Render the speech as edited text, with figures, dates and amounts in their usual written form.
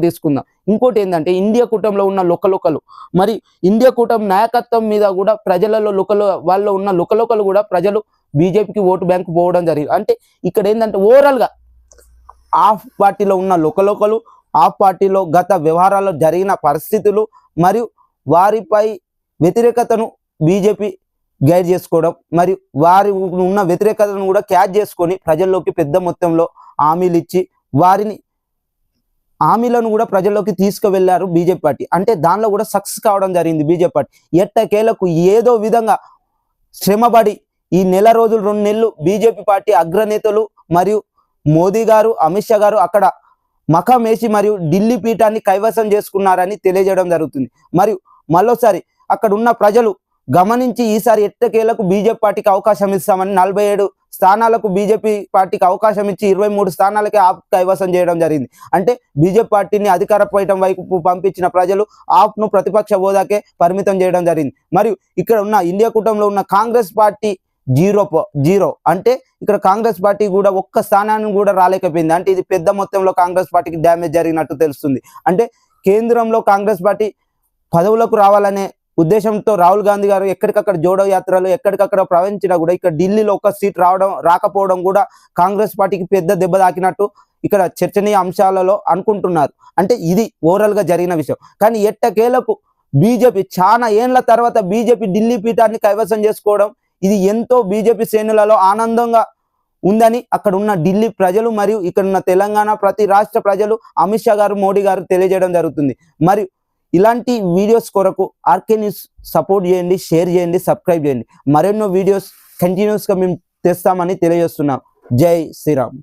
తీసుకుందాం. ఇంకోటి ఏంటంటే ఇండియా కూటమిలో ఉన్న లుకలుకలు మరి ఇండియా కూటమి నాయకత్వం మీద కూడా ప్రజలలో వాళ్ళలో ఉన్న లుకలుకలు కూడా ప్రజలు బీజేపీకి ఓటు బ్యాంకు పోవడం జరిగింది. అంటే ఇక్కడ ఏంటంటే ఓవరాల్గా ఆఫ్ పార్టీలో ఉన్న లుకలుకలు, ఆఫ్ పార్టీలో గత వ్యవహారాల్లో జరిగిన పరిస్థితులు మరియు వారిపై వ్యతిరేకతను బీజేపీ గైడ్ చేసుకోవడం మరియు వారి ఉన్న వ్యతిరేకతను కూడా క్యాచ్ చేసుకొని ప్రజల్లోకి పెద్ద మొత్తంలో హామీలు ఇచ్చి హామీలను కూడా ప్రజల్లోకి తీసుకువెళ్లారు బీజేపీ పార్టీ. అంటే దానిలో కూడా సక్సెస్ కావడం జరిగింది బీజేపీ పార్టీ. ఎట్టకేలకు ఏదో విధంగా శ్రమపడి ఈ నెల రోజులు 2 నెలలు బీజేపీ పార్టీ అగ్రనేతలు మరియు మోదీ గారు, అమిత్ షా గారు అక్కడ మఖం వేసి మరియు ఢిల్లీ పీఠాన్ని కైవసం చేసుకున్నారని తెలియజేయడం జరుగుతుంది. మరియు మరోసారి అక్కడ ఉన్న ప్రజలు గమనించి ఈసారి ఎట్టకేలకు బీజేపీ పార్టీకి అవకాశం ఇస్తామని 47 స్థానాలకు బీజేపీ పార్టీకి అవకాశం ఇచ్చి 23 స్థానాలకే ఆప్ కైవసం చేయడం జరిగింది. అంటే బీజేపీ పార్టీని అధికార పీఠం వైపు పంపించిన ప్రజలు ఆప్ను ప్రతిపక్ష హోదాకే పరిమితం చేయడం జరిగింది. మరియు ఇక్కడ ఉన్న ఇండియా కూటమిలో ఉన్న కాంగ్రెస్ పార్టీ జీరో అంటే ఇక్కడ కాంగ్రెస్ పార్టీ కూడా ఒక్క స్థానాన్ని కూడా రాలేకపోయింది. అంటే ఇది పెద్ద మొత్తంలో కాంగ్రెస్ పార్టీకి డ్యామేజ్ జరిగినట్టు తెలుస్తుంది. అంటే కేంద్రంలో కాంగ్రెస్ పార్టీ పదవులకు రావాలనే ఉద్దేశంతో రాహుల్ గాంధీ గారు ఎక్కడికక్కడ జోడో యాత్రలు ఎక్కడికక్కడ ప్రవహించినా కూడా ఇక్కడ ఢిల్లీలో ఒక సీట్ రాకపోవడం కూడా కాంగ్రెస్ పార్టీకి పెద్ద దెబ్బ తాకినట్టు ఇక్కడ చర్చనీయ అంశాలలో అనుకుంటున్నారు. అంటే ఇది ఓవరాల్గా జరిగిన విషయం. కానీ ఎట్టకేలకు బీజేపీ చాలా ఏళ్ల తర్వాత బీజేపీ ఢిల్లీ పీఠాన్ని కైవసం చేసుకోవడం ఇది ఎంతో బీజేపీ శ్రేణులలో ఆనందంగా ఉందని అక్కడ ఉన్న ఢిల్లీ ప్రజలు మరియు ఇక్కడ ఉన్న తెలంగాణ ప్రతి రాష్ట్ర ప్రజలు అమిత్ షా గారు, మోడీ గారు తెలియజేయడం జరుగుతుంది. మరియు ఇలాంటి వీడియోస్ కొరకు ఆర్కే న్యూస్ సపోర్ట్ చేయండి, షేర్ చేయండి, సబ్స్క్రైబ్ చేయండి. మరెన్నో వీడియోస్ కంటిన్యూస్గా మేము తెస్తామని తెలియజేస్తున్నాం. జై శ్రీరామ్.